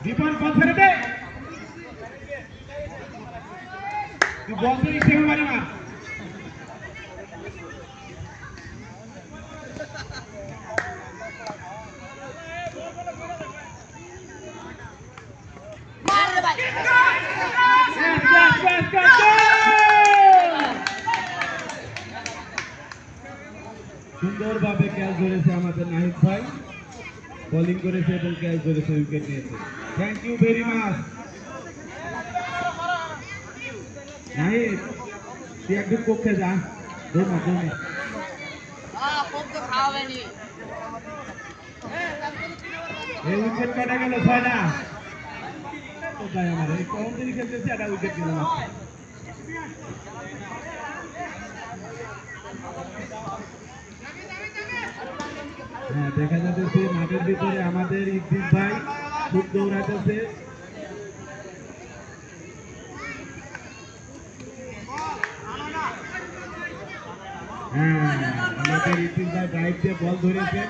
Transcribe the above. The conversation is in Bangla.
দীপন বল ছেড়ে দে তুই বল ধরে হিসেবে মারি মার সুন্দরভাবে ক্যাচ ধরেছে আমাদের নাহিদ ভাই বোলিং করেছে এবং ক্যাচ ধরেছে উইকেট নিয়েছে thank you very much Nahid তুই একটু পক্ষে যা এই উইকেট কাটা গেল 6টা ভাই আমার এই কম দিন খেলতেছে একটা উইকেট গেল হ্যাঁ দেখা যাচ্ছে মাঠের ভিতরে আমাদের ইদ্রিস ভাই খুব দৌড়াতেছে হ্যাঁ আমাদের ইদ্রিস ভাই ড্রাইভ দিয়ে বল ধরেছে